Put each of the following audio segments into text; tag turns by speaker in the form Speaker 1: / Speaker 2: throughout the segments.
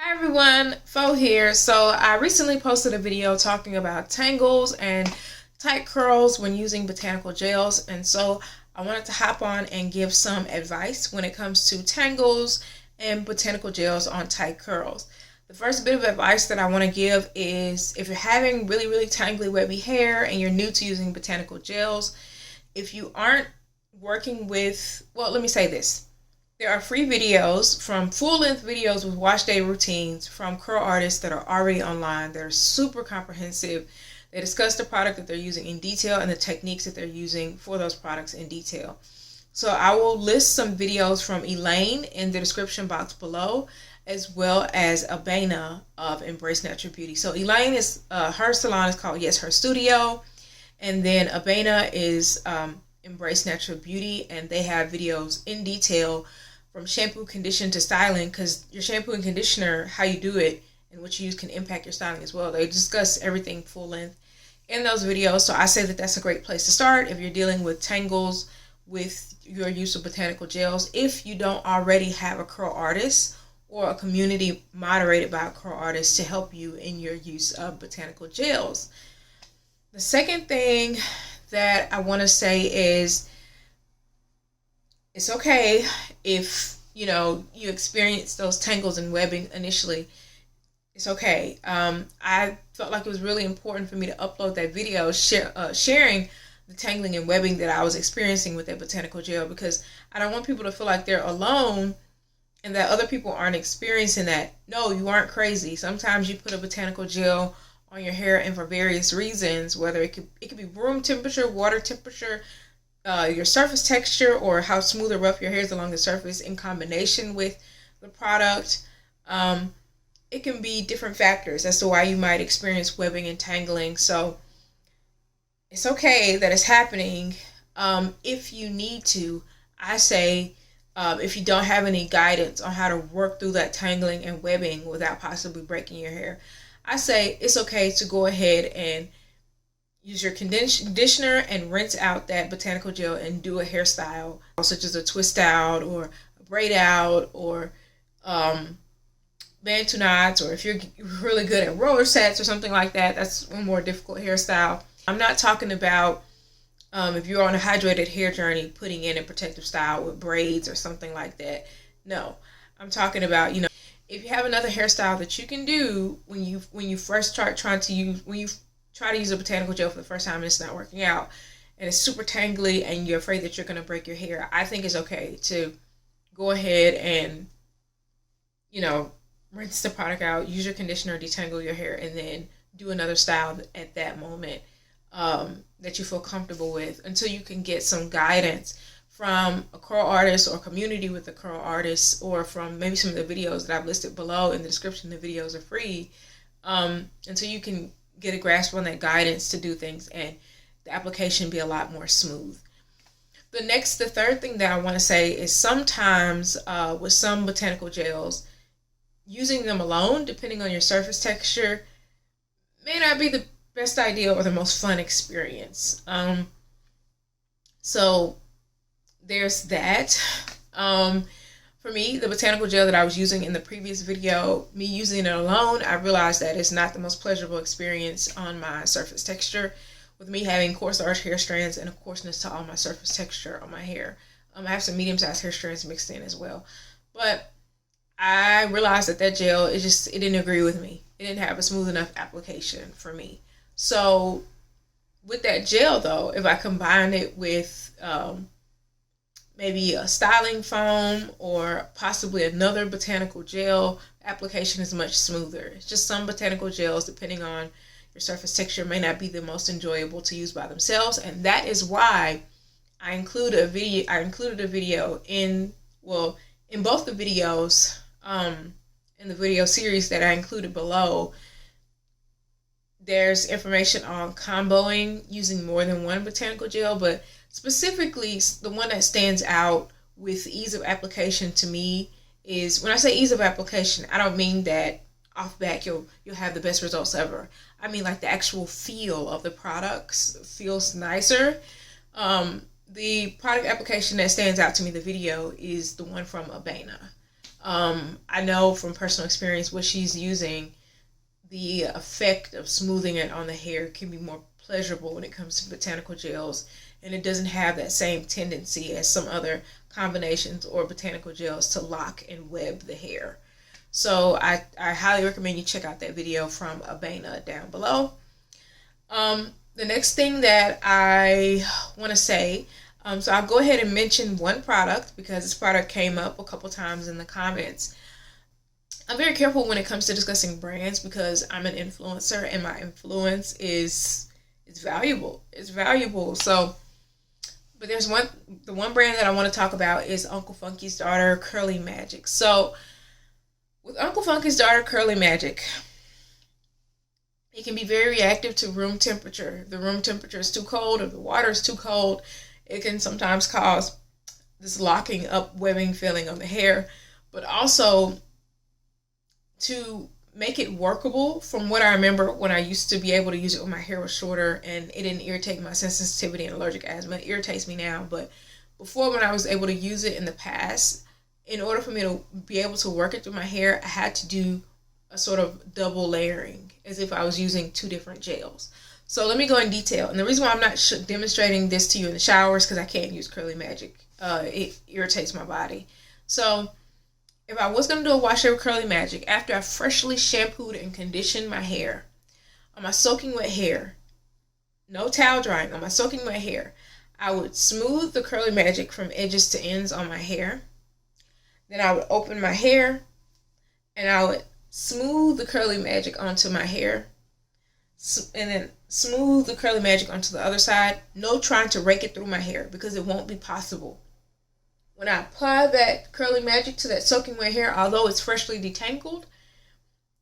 Speaker 1: Hi everyone, Fo here. So I recently posted a video talking about tangles and tight curls when using botanical gels, and so I wanted to hop on and give some advice when it comes to tangles and botanical gels on tight curls. The first bit of advice that I want to give is if you're having really tangly webby hair and you're new to using botanical gels, if you aren't working with, well, let me say this. There are free videos from full-length videos with wash day routines from curl artists that are already online. They're super comprehensive. They discuss the product that they're using in detail and the techniques that they're using for those products in detail. So I will list some videos from Elaine in the description box below, as well as Abena of Embrace Natural Beauty. So Elaine is, her salon is called Yes Her Studio, and then Abena is Embrace Natural Beauty, and they have videos in detail from shampoo, condition to styling, because your shampoo and conditioner, how you do it and what you use can impact your styling as well. They discuss everything full length in those videos, so I say that that's a great place to start if you're dealing with tangles with your use of botanical gels, if you don't already have a curl artist or a community moderated by a curl artist to help you in your use of botanical gels. The second thing that I want to say is it's okay if you experience those tangles and webbing initially. It's okay. I felt like it was really important for me to upload that video sharing the tangling and webbing that I was experiencing with that botanical gel, because I don't want people to feel like they're alone and that other people aren't experiencing that. No, you aren't crazy. Sometimes you put a botanical gel on your hair, and for various reasons, whether it could be room temperature, water temperature, your surface texture, or how smooth or rough your hair is along the surface in combination with the product. It can be different factors as to why you might experience webbing and tangling. So it's okay that it's happening. If you need to, I say, if you don't have any guidance on how to work through that tangling and webbing without possibly breaking your hair, I say it's okay to go ahead and use your conditioner and rinse out that botanical gel and do a hairstyle, such as a twist out or a braid out or bantu knots, or if you're really good at roller sets or something like that, that's a more difficult hairstyle. I'm not talking about if you're on a hydrated hair journey, putting in a protective style with braids or something like that. No, I'm talking about, if you have another hairstyle that you can do when you first start trying to use, when you try to use a botanical gel for the first time and it's not working out and it's super tangly and you're afraid that you're going to break your hair, I think it's okay to go ahead and, rinse the product out, use your conditioner, detangle your hair, and then do another style at that moment that you feel comfortable with, until you can get some guidance from a curl artist or community with a curl artist, or from maybe some of the videos that I've listed below in the description. The videos are free, until you can get a grasp on that guidance to do things and the application be a lot more smooth. The third thing that I want to say is sometimes with some botanical gels, using them alone, depending on your surface texture, may not be the best idea or the most fun experience. So there's that. For me, the botanical gel that I was using in the previous video, me using it alone, I realized that it's not the most pleasurable experience on my surface texture, with me having coarse arch hair strands and a coarseness to all my surface texture on my hair. I have some medium-sized hair strands mixed in as well. But I realized that gel, it didn't agree with me. It didn't have a smooth enough application for me. So with that gel though, if I combine it with maybe a styling foam or possibly another botanical gel, application is much smoother. It's just some botanical gels, depending on your surface texture, may not be the most enjoyable to use by themselves, and that is why I included a video in both the videos, in the video series that I included below. There's information on comboing using more than one botanical gel, but specifically the one that stands out with ease of application to me is, when I say ease of application, I don't mean that off back you'll have the best results ever. I mean like the actual feel of the products feels nicer. The product application that stands out to me, the video, is the one from Abena. I know from personal experience what she's using, the effect of smoothing it on the hair can be more pleasurable when it comes to botanical gels, and it doesn't have that same tendency as some other combinations or botanical gels to lock and web the hair. So I highly recommend you check out that video from Abena down below. The next thing that I want to say, so I'll go ahead and mention one product because this product came up a couple times in the comments. I'm very careful when it comes to discussing brands because I'm an influencer and my influence is valuable. It's valuable. So, but there's the one brand that I want to talk about is Uncle Funky's Daughter Curly Magic. So, with Uncle Funky's Daughter Curly Magic, it can be very reactive to room temperature. If the room temperature is too cold or the water is too cold, it can sometimes cause this locking up, webbing feeling on the hair. But also, to make it workable, from what I remember when I used to be able to use it when my hair was shorter and it didn't irritate my sensitivity and allergic asthma. It irritates me now, but before, when I was able to use it in the past, in order for me to be able to work it through my hair, I had to do a sort of double layering as if I was using two different gels. So let me go in detail. And the reason why I'm not demonstrating this to you in the shower is because I can't use Curly Magic. It irritates my body. So if I was going to do a wash over Curly Magic, after I freshly shampooed and conditioned my hair, on my soaking wet hair, no towel drying, on my soaking wet hair, I would smooth the Curly Magic from edges to ends on my hair. Then I would open my hair and I would smooth the Curly Magic onto my hair. And then smooth the Curly Magic onto the other side. No trying to rake it through my hair because it won't be possible. When I apply that Curly Magic to that soaking wet hair, although it's freshly detangled,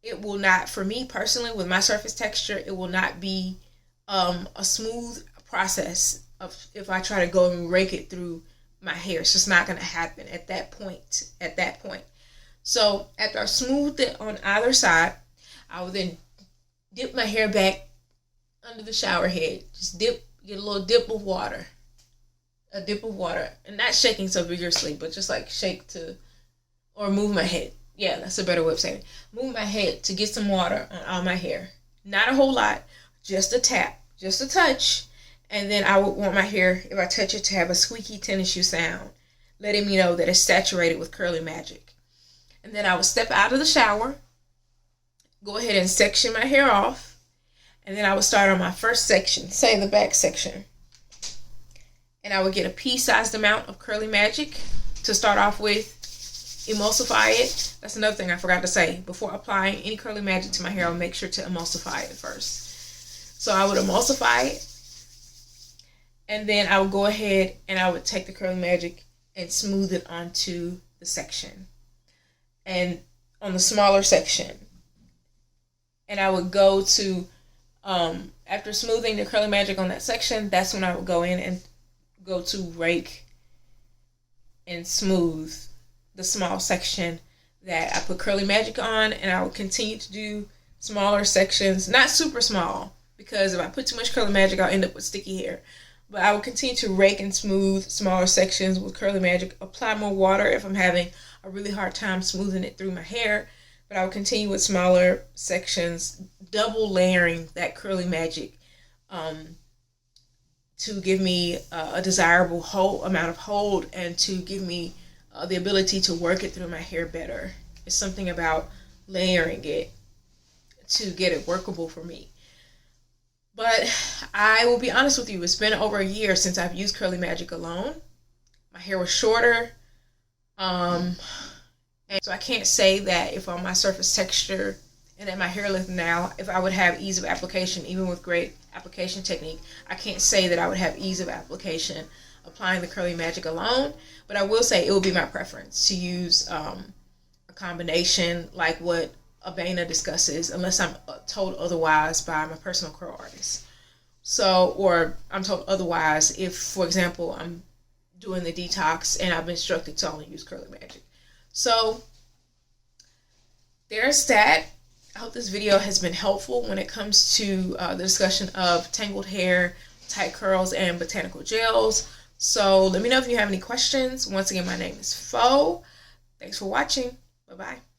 Speaker 1: it will not, for me personally, with my surface texture, it will not be a smooth process of if I try to go and rake it through my hair. It's just not going to happen at that point. So after I smoothed it on either side, I would then dip my hair back under the shower head. Just get a little dip of water. A dip of water. And not shaking so vigorously, but just like shake to, or move my head. Yeah, that's a better way of saying it. Move my head to get some water on all my hair. Not a whole lot, just a tap, just a touch. And then I would want my hair, if I touch it, to have a squeaky tennis shoe sound, letting me know that it's saturated with Curly Magic. And then I would step out of the shower, go ahead and section my hair off, and then I would start on my first section, say the back section. And I would get a pea-sized amount of Curly Magic to start off with, emulsify it. That's another thing I forgot to say. Before applying any Curly Magic to my hair, I would make sure to emulsify it first. So I would emulsify it, and then I would go ahead and I would take the Curly Magic and smooth it onto the section. And on the smaller section. And I would go to, after smoothing the Curly Magic on that section, that's when I would go in and go to rake and smooth the small section that I put Curly Magic on, and I would continue to do smaller sections, not super small, because if I put too much Curly Magic, I'll end up with sticky hair. But I would continue to rake and smooth smaller sections with Curly Magic, apply more water if I'm having a really hard time smoothing it through my hair, but I would continue with smaller sections, double layering that Curly Magic to give me a desirable amount of hold and to give me the ability to work it through my hair better. It's something about layering it to get it workable for me. But I will be honest with you, it's been over a year since I've used Curly Magic alone. My hair was shorter. And so I can't say that if on my surface texture and at my hair length now, if I would have ease of application, even with great application technique, I can't say that I would have ease of application applying the Curly Magic alone. But I will say it would be my preference to use a combination like what Abena discusses, unless I'm told otherwise by my personal curl artist. So, or I'm told otherwise if, for example, I'm doing the detox and I've been instructed to only use Curly Magic. So there's that. I hope this video has been helpful when it comes to the discussion of tangled hair, tight curls, and botanical gels. So let me know if you have any questions. Once again, my name is Fo. Thanks for watching. Bye-bye.